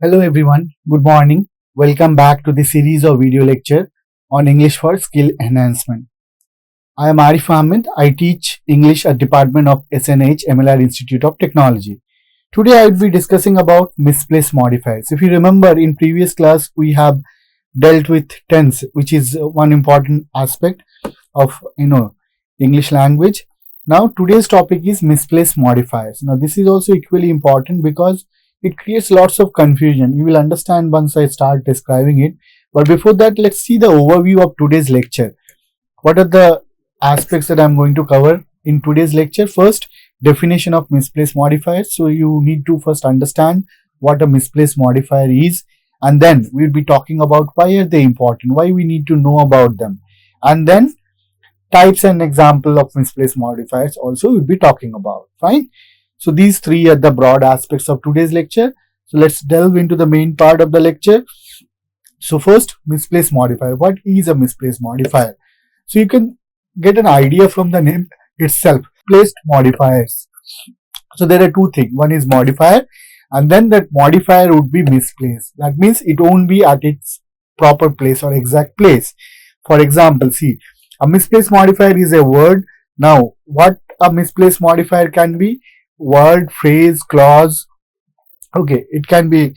Hello everyone, good morning. Welcome back to the series of video lecture on English for Skill Enhancement. I am Arif Ahammed. I teach English at Department of SNH MLR Institute of Technology. Today I will be discussing about misplaced modifiers. If you remember, in previous class we have dealt with tense, which is one important aspect of English language. Now today's topic is misplaced modifiers. Now this is also equally important because it creates lots of confusion. You will understand once I start describing it. But before that, let's see the overview of today's lecture. What are the aspects that I'm going to cover in today's lecture? First, definition of misplaced modifiers. So you need to first understand what a misplaced modifier is, and then we'll be talking about why are they important, why we need to know about them, and then types and example of misplaced modifiers also we'll be talking about. Fine. So these three are the broad aspects of today's lecture. So let's delve into the main part of the lecture. So first, misplaced modifier. What is a misplaced modifier? So you can get an idea from the name itself. Misplaced modifiers. So there are two things. One is modifier, and then that modifier would be misplaced. That means it won't be at its proper place or exact place. For example, see, a misplaced modifier is a word. Now, what a misplaced modifier can be? Word, phrase, clause. Okay, it can be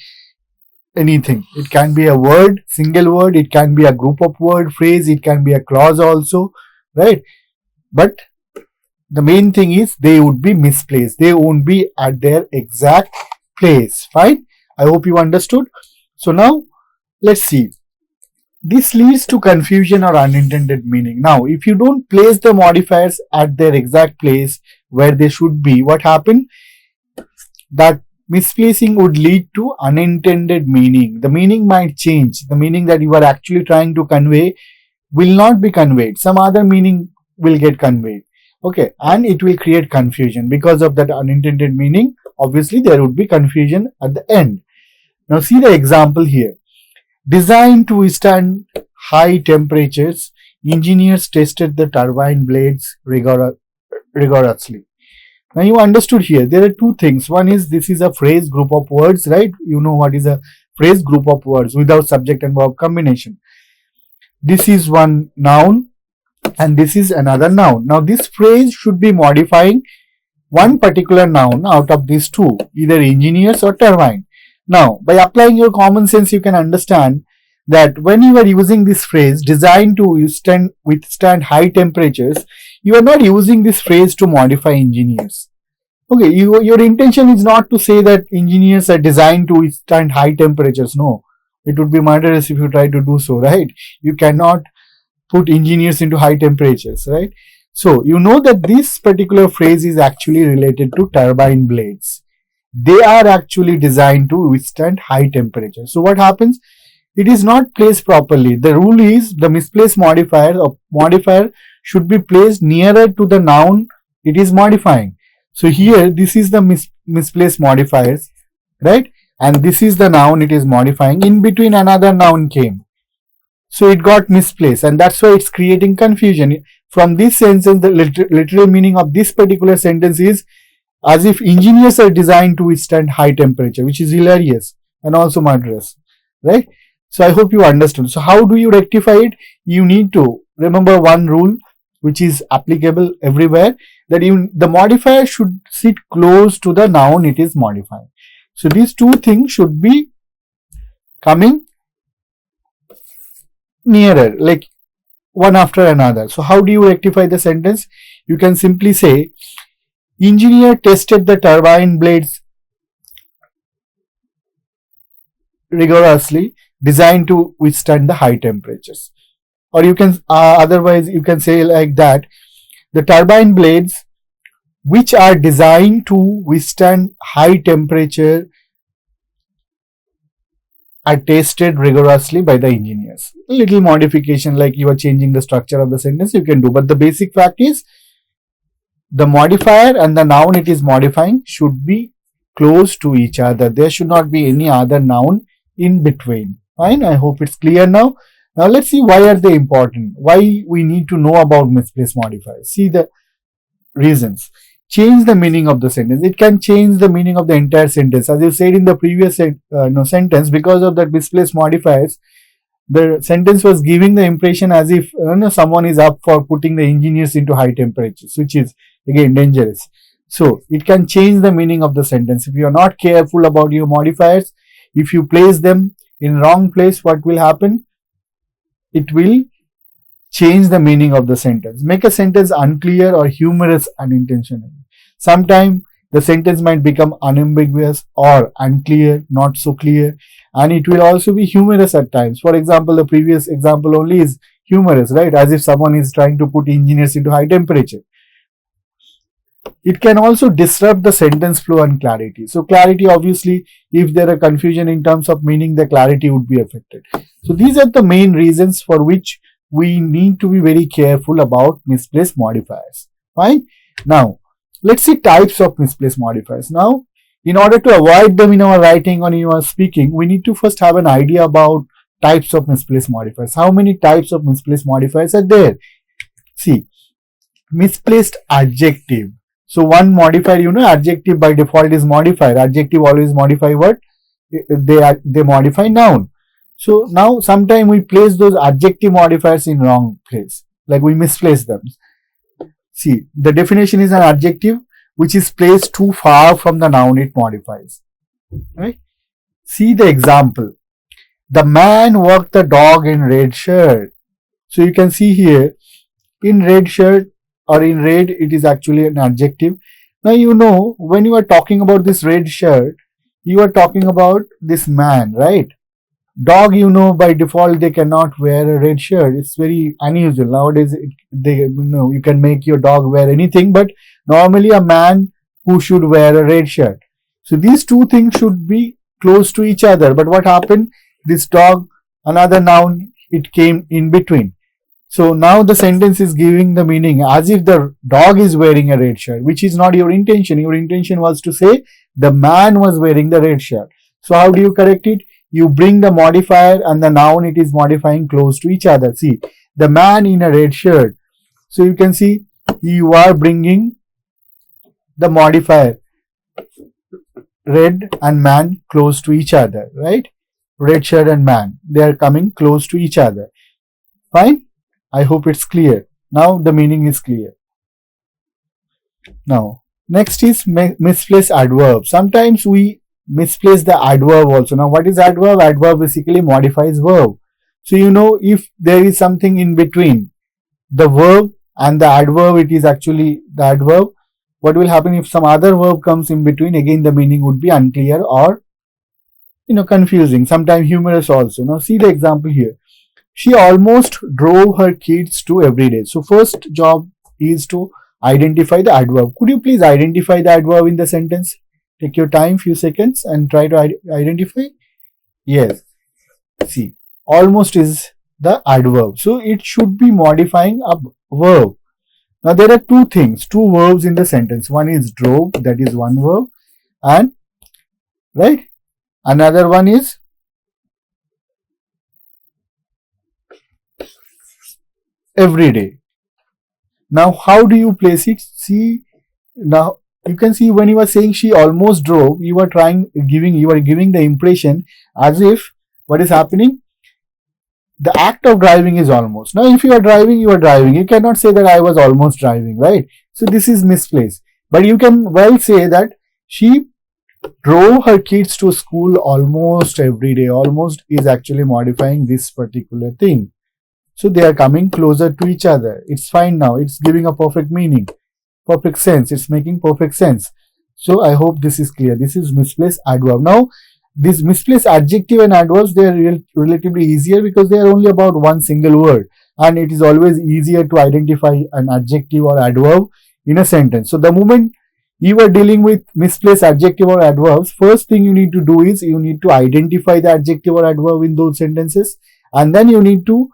anything. It can be a word, single word. It can be a group of word, phrase. It can be a clause also, right? But the main thing is they would be misplaced. They won't be at their exact place. Fine. I hope you understood. So now let's see. This leads to confusion or unintended meaning. Now, if you don't place the modifiers at their exact place where they should be, what happened? That misplacing would lead to unintended meaning. The meaning might change. The meaning that you are actually trying to convey will not be conveyed. Some other meaning will get conveyed. Okay, and it will create confusion. Because of that unintended meaning, obviously there would be confusion at the end. Now see the example here. Designed to withstand high temperatures, engineers tested the turbine blades rigorously. Now you understood here, there are two things. One is this is a phrase group of words, right? You know what is a phrase group of words without subject and verb combination. This is one noun and this is another noun. Now this phrase should be modifying one particular noun out of these two, either engineers or turbine. Now, by applying your common sense, you can understand that when you are using this phrase designed to withstand high temperatures, you are not using this phrase to modify engineers. Okay, your intention is not to say that engineers are designed to withstand high temperatures. No, it would be murderous if you try to do so, right? You cannot put engineers into high temperatures, right? So, you know that this particular phrase is actually related to turbine blades. They are actually designed to withstand high temperatures. So what happens? It is not placed properly. The rule is the misplaced modifier should be placed nearer to the noun it is modifying. So here this is the misplaced modifiers, right? And this is the noun it is modifying. In between another noun came. So it got misplaced, and that's why it's creating confusion. From this sentence, the literal meaning of this particular sentence is as if engineers are designed to withstand high temperature, which is hilarious and also murderous, right? So I hope you understood. So how do you rectify it? You need to remember one rule which is applicable everywhere, that the modifier should sit close to the noun it is modifying. So these two things should be coming nearer, like one after another. So how do you rectify the sentence? You can simply say, engineer tested the turbine blades rigorously, designed to withstand the high temperatures. Or you can otherwise you can say like that, the turbine blades which are designed to withstand high temperature are tested rigorously by the engineers. A little modification, like you are changing the structure of the sentence, you can do, but the basic fact is the modifier and the noun it is modifying should be close to each other. There should not be any other noun in between. Fine, I hope it's clear now. Now let's see why are they important. Why we need to know about misplaced modifiers. See the reasons. change the meaning of the sentence. It can change the meaning of the entire sentence. As you said in the previous sentence, because of that misplaced modifiers, the sentence was giving the impression as if someone is up for putting the engineers into high temperatures, which is again dangerous. So it can change the meaning of the sentence. If you are not careful about your modifiers, if you place them in wrong place, what will happen? It will change the meaning of the sentence, make a sentence unclear or humorous unintentionally. Sometimes the sentence might become unambiguous or unclear, not so clear, and it will also be humorous at times. For example, the previous example only is humorous, right? As if someone is trying to put engineers into high temperature. It can also disrupt the sentence flow and clarity. So clarity, obviously, if there are confusion in terms of meaning, the clarity would be affected. So these are the main reasons for which we need to be very careful about misplaced modifiers. Fine. Now, let's see types of misplaced modifiers. Now, in order to avoid them in our writing or in our speaking, we need to first have an idea about types of misplaced modifiers. How many types of misplaced modifiers are there? See, misplaced adjective. So one modifier, adjective by default is modifier. Adjective always modify what? They modify noun. So now sometimes we place those adjective modifiers in wrong place, like we misplace them. See, the definition is an adjective which is placed too far from the noun it modifies. Right? See the example. The man walked the dog in red shirt. So you can see here, in red shirt or in red, it is actually an adjective. Now when you are talking about this red shirt, you are talking about this man, right? Dog, by default, they cannot wear a red shirt. It's very unusual. Nowadays, you can make your dog wear anything, but normally a man who should wear a red shirt. So these two things should be close to each other. But what happened? This dog, another noun, it came in between. So now the sentence is giving the meaning as if the dog is wearing a red shirt, which is not your intention. Your intention was to say the man was wearing the red shirt. So how do you correct it? You bring the modifier and the noun it is modifying close to each other. See, the man in a red shirt. So you can see you are bringing the modifier red and man close to each other, right? Red shirt and man, they are coming close to each other. Fine. I hope it's clear. Now the meaning is clear. Now, next is misplaced adverb. Sometimes we misplace the adverb also. Now, what is adverb? Adverb basically modifies verb. So, if there is something in between the verb and the adverb, it is actually the adverb. What will happen if some other verb comes in between? Again, the meaning would be unclear or, confusing. Sometimes humorous also. Now, see the example here. She almost drove her kids to every day. So, first job is to identify the adverb. Could you please identify the adverb in the sentence? Take your time, few seconds, and try to identify. Yes. See, almost is the adverb. So, it should be modifying a verb. Now, there are two verbs in the sentence. One is drove, that is one verb, and right. Another one is every day. Now, how do you place it? See, now you can see when you are saying she almost drove, you are giving the impression as if what is happening? The act of driving is almost. Now, if you are driving, you are driving. You cannot say that I was almost driving, right? So this is misplaced. But you can well say that she drove her kids to school almost every day. Almost is actually modifying this particular thing. So they are coming closer to each other. It's fine now. It's giving a perfect meaning, perfect sense. It's making perfect sense. So I hope this is clear. This is misplaced adverb. Now, these misplaced adjective and adverbs, they are relatively easier because they are only about one single word. And it is always easier to identify an adjective or adverb in a sentence. So the moment you are dealing with misplaced adjective or adverbs, first thing you need to do is you need to identify the adjective or adverb in those sentences. And then you need to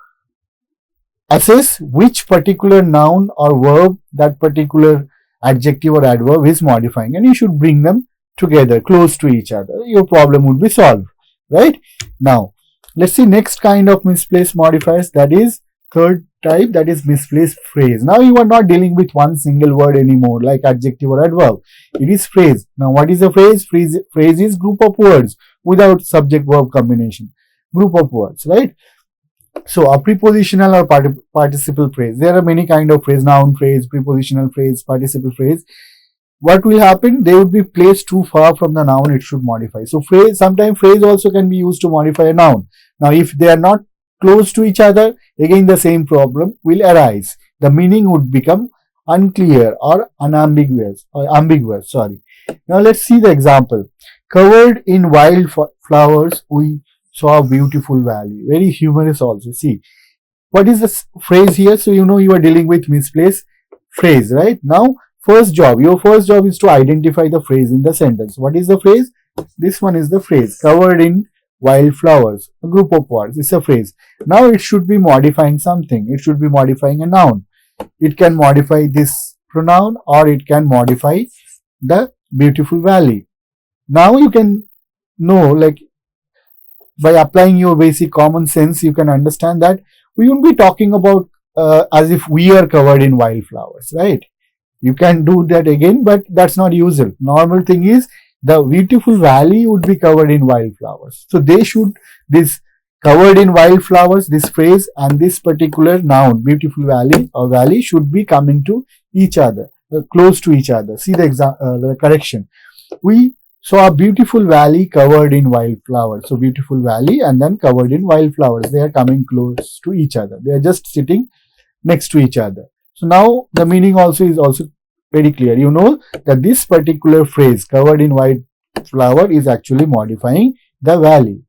assess which particular noun or verb that particular adjective or adverb is modifying, and you should bring them together close to each other. Your problem would be solved, right? Now, let's see next kind of misplaced modifiers, that is third type, that is misplaced phrase. Now you are not dealing with one single word anymore like adjective or adverb. It is phrase. Now what is a phrase? Phrase is group of words without subject verb combination. Group of words, right? So a prepositional or participle phrase. There are many kind of phrase: noun phrase, prepositional phrase, participle phrase. What will happen? They would be placed too far from the noun, it should modify. So phrase, sometimes phrase also can be used to modify a noun. Now if they are not close to each other, again the same problem will arise. The meaning would become unclear or unambiguous or ambiguous. Sorry. Now let's see the example. Covered in wild flowers, we saw a beautiful valley. Very humorous also. See, what is the phrase here? So you know you are dealing with misplaced phrase, right? Now your first job is to identify the phrase in the sentence. What is the phrase? This one is the phrase. Covered in wild flowers. A group of words. It's a phrase. Now it should be modifying something. It should be modifying a noun. It can modify this pronoun or it can modify the beautiful valley. Now you can know, like, by applying your basic common sense, you can understand that we won't be talking about as if we are covered in wildflowers, right? You can do that again, but that's not usual. Normal thing is the beautiful valley would be covered in wildflowers. So this covered in wildflowers, this phrase and this particular noun, beautiful valley or valley, should be coming to each other, close to each other. See the correction. We saw a beautiful valley covered in wildflowers. So beautiful valley and then covered in wildflowers. They are coming close to each other. They are just sitting next to each other. So now the meaning also is also very clear. You know that this particular phrase, covered in wildflower, is actually modifying the valley.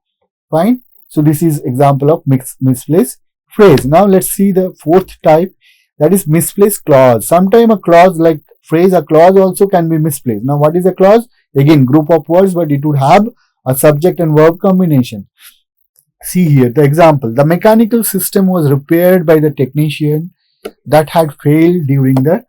Fine. So this is example of misplaced phrase. Now let's see the fourth type, that is misplaced clause. Sometimes a clause like phrase, a clause also can be misplaced. Now what is a clause? Again, group of words, but it would have a subject and verb combination. See here the example. The mechanical system was repaired by the technician that had failed during the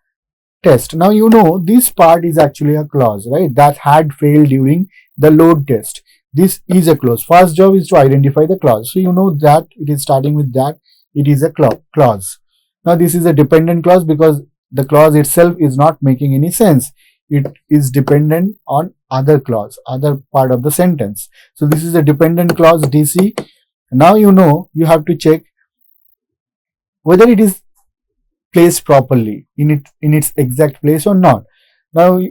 test. Now you know this part is actually a clause, right? That had failed during the load test. This is a clause. First job is to identify the clause. So you know that it is starting with that. It is a clause. Now this is a dependent clause because the clause itself is not making any sense. It is dependent on other clause, other part of the sentence. So this is a dependent clause, DC. Now you know you have to check whether it is placed properly in its exact place or not. Now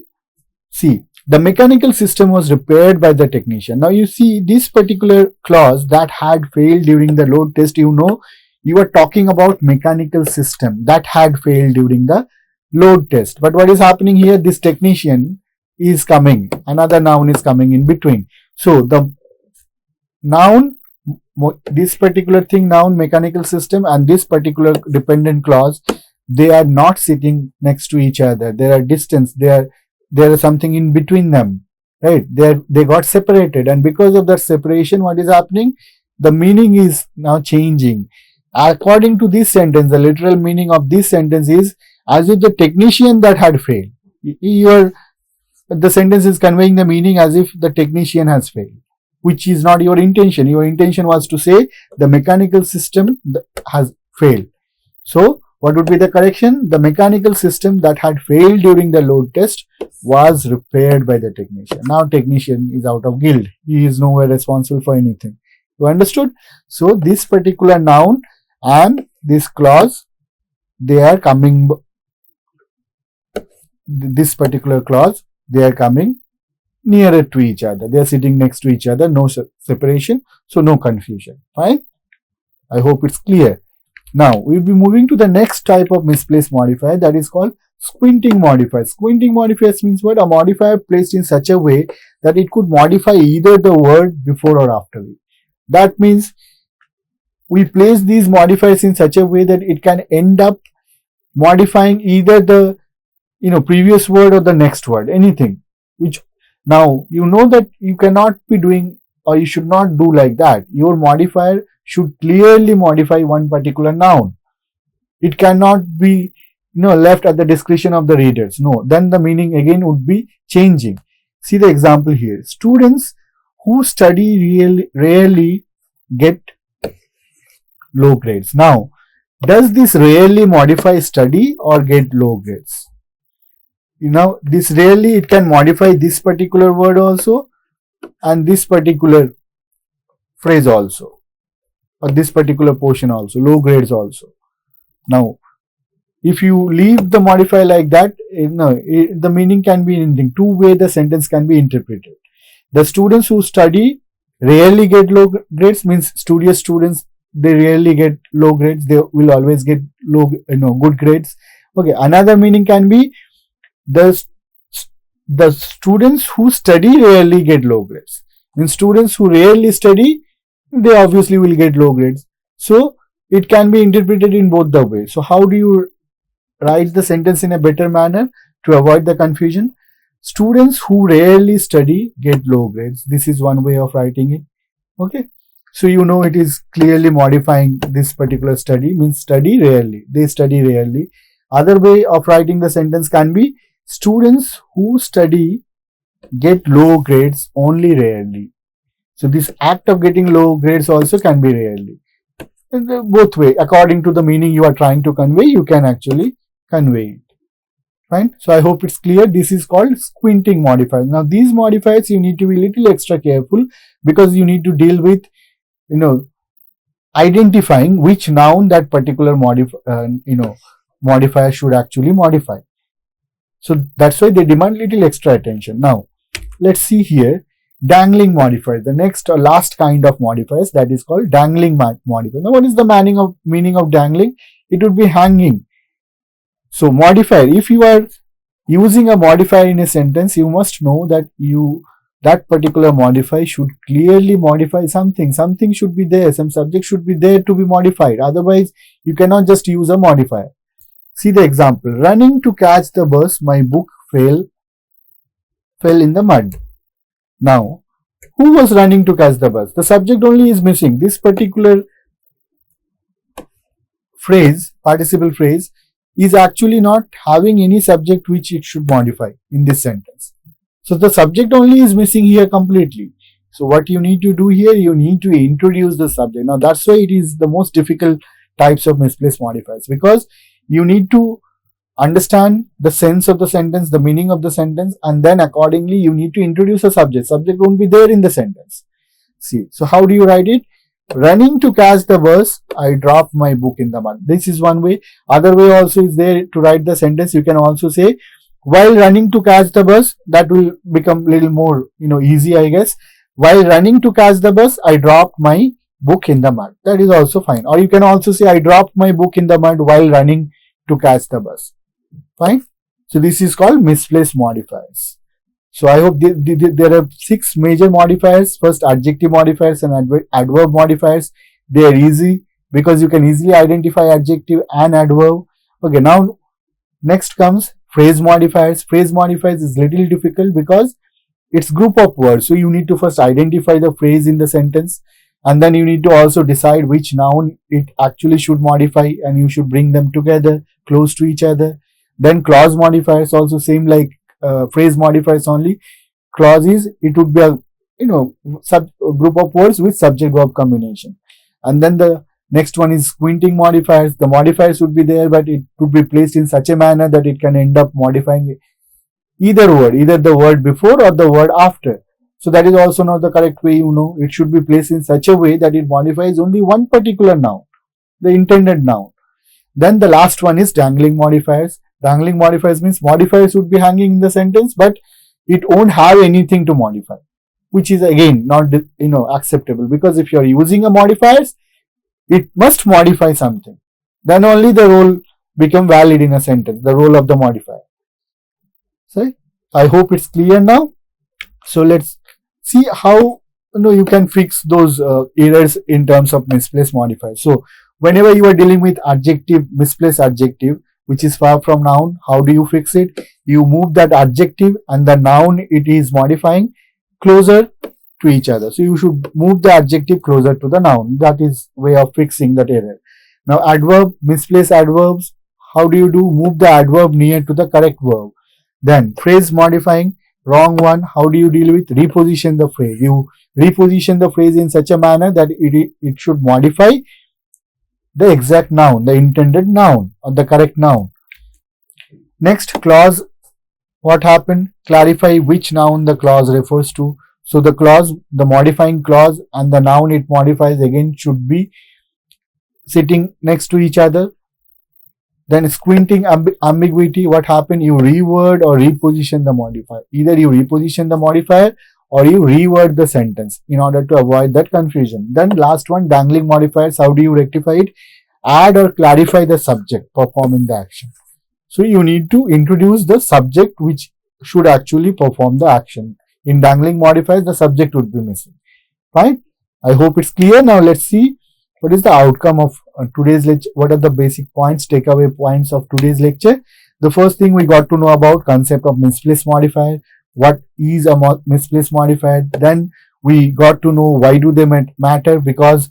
see, the mechanical system was repaired by the technician. Now you see this particular clause, that had failed during the load test. You know you are talking about mechanical system that had failed during the load test. But what is happening here? This technician is coming, another noun is coming in between. So the noun, this particular thing, noun, mechanical system, and this particular dependent clause, they are not sitting next to each other. There are distance. There is something in between them, right? They got separated, and because of that separation, what is happening? The meaning is now changing. According to this sentence, the literal meaning of this sentence is as if the technician that had failed. The sentence is conveying the meaning as if the technician has failed, which is not your intention. Your intention was to say the mechanical system has failed. So what would be the correction? The mechanical system that had failed during the load test was repaired by the technician. Now technician is out of guild. He is nowhere responsible for anything. You understood? So this particular noun and this clause, they are coming, this particular clause, they are coming nearer to each other. They are sitting next to each other. No separation. So no confusion. Fine. I hope it's clear. Now we'll be moving to the next type of misplaced modifier, that is called squinting modifier. Squinting modifiers means what? A modifier placed in such a way that it could modify either the word before or after it. That means we place these modifiers in such a way that it can end up modifying either the previous word or the next word, anything. Which now you know that you cannot be doing, or you should not do like that. Your modifier should clearly modify one particular noun. It cannot be left at the discretion of the readers. No, then the meaning again would be changing. See the example here. Students who study rarely get low grades. Now Does this rarely modify study or get low grades? This rarely, it can modify this particular word also and this particular phrase also, or this particular portion also, low grades also. Now, if you leave the modifier like that, the meaning can be anything. Two ways the sentence can be interpreted. The students who study rarely get low grades means studious students, they rarely get low grades. They will always get good grades. Okay. Another meaning can be the students who study rarely get low grades. Means students who rarely study, they obviously will get low grades. So it can be interpreted in both the ways. So how do you write the sentence in a better manner to avoid the confusion? Students who rarely study get low grades. This is one way of writing it. Okay. So it is clearly modifying this particular study, means study rarely. They study rarely. Other way of writing the sentence can be students who study get low grades only rarely. So this act of getting low grades also can be rarely. Both way, according to the meaning you are trying to convey, you can actually convey it. Fine. So I hope it's clear. This is called squinting modifiers. Now these modifiers you need to be little extra careful, because you need to deal with identifying which noun that particular modifier should actually modify. So that's why they demand little extra attention. Now let's see here, dangling modifier, the next or last kind of modifiers, that is called dangling modifier. Now what is the meaning of dangling? It would be hanging. So modifier, if you are using a modifier in a sentence, you must know that that particular modifier should clearly modify something. Something should be there, some subject should be there to be modified. Otherwise, you cannot just use a modifier. See the example. Running to catch the bus, my book fell in the mud. Now, who was running to catch the bus? The subject only is missing. This particular phrase, participle phrase, is actually not having any subject which it should modify in this sentence. So the subject only is missing here completely. So what you need to do here, you need to introduce the subject. Now that's why it is the most difficult types of misplaced modifiers, because you need to understand the sense of the sentence, the meaning of the sentence, and then accordingly you need to introduce a subject. Subject won't be there in the sentence. See, so how do you write it? Running to catch the bus, I dropped my book in the mud. This is one way. Other way also is there to write the sentence. You can also say, while running to catch the bus. That will become little more, easy, I guess. While running to catch the bus, I dropped my book in the mud. That is also fine. Or you can also say, I dropped my book in the mud while running to catch the bus. Fine. So this is called misplaced modifiers. So I hope there are 6 major modifiers. First, adjective modifiers and adverb modifiers. They are easy because you can easily identify adjective and adverb. Okay, now next comes phrase modifiers. Phrase modifiers is little difficult because it's group of words. So you need to first identify the phrase in the sentence, and then you need to also decide which noun it actually should modify, and you should bring them together close to each other. Then clause modifiers also same like phrase modifiers only. Clauses, it would be a group of words with subject verb combination. And then the next one is squinting modifiers. The modifiers would be there, but it would be placed in such a manner that it can end up modifying either word, either the word before or the word after. So that is also not the correct way. It should be placed in such a way that it modifies only one particular noun, the intended noun. Then the last one is dangling modifiers. Dangling modifiers means modifiers would be hanging in the sentence, but it won't have anything to modify, which is again not acceptable, because if you are using a modifiers, it must modify something. Then only the role become valid in a sentence, the role of the modifier. So I hope it's clear now. So let's see how you can fix those errors in terms of misplaced modifiers. So whenever you are dealing with adjective, misplaced adjective, which is far from noun, how do you fix it? You move that adjective and the noun it is modifying closer to each other. So you should move the adjective closer to the noun. That is way of fixing that error. Now adverb, misplaced adverbs, how do you do? Move the adverb near to the correct verb. Then phrase modifying, wrong one, how do you deal with? Reposition the phrase. You reposition the phrase in such a manner that it should modify the exact noun, the intended noun or the correct noun. Next clause, what happened? Clarify which noun the clause refers to. So the clause, the modifying clause and the noun it modifies again should be sitting next to each other. Then squinting ambiguity, what happened? You reword or reposition the modifier. Either you reposition the modifier or you reword the sentence in order to avoid that confusion. Then last one, dangling modifiers, how do you rectify it? Add or clarify the subject performing the action. So you need to introduce the subject which should actually perform the action. In dangling modifiers, the subject would be missing. Fine. I hope it's clear. Now let's see what is the outcome of today's lecture. What are the basic points, takeaway points of today's lecture? The first thing we got to know about concept of misplaced modifier. What is a misplaced modifier? Then we got to know why do they matter, because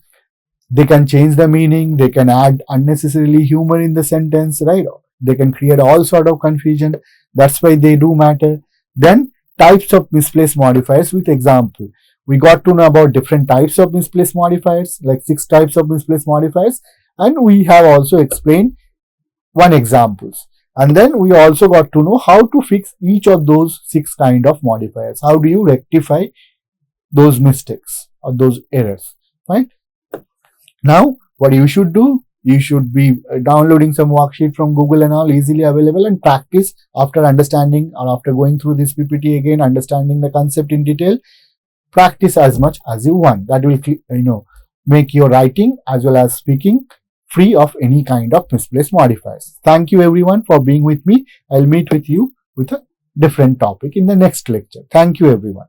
they can change the meaning, they can add unnecessarily humor in the sentence, right? They can create all sort of confusion. That's why they do matter. Then types of misplaced modifiers with example. We got to know about different types of misplaced modifiers, like 6 types of misplaced modifiers, and we have also explained 1 examples. And then we also got to know how to fix each of those 6 kind of modifiers. How do you rectify those mistakes or those errors, right? Now, what you should do, you should be downloading some worksheet from Google and all, easily available, and practice after understanding or after going through this PPT again, understanding the concept in detail. Practice as much as you want. That will, make your writing as well as speaking free of any kind of misplaced modifiers. Thank you everyone for being with me. I'll meet with you with a different topic in the next lecture. Thank you everyone.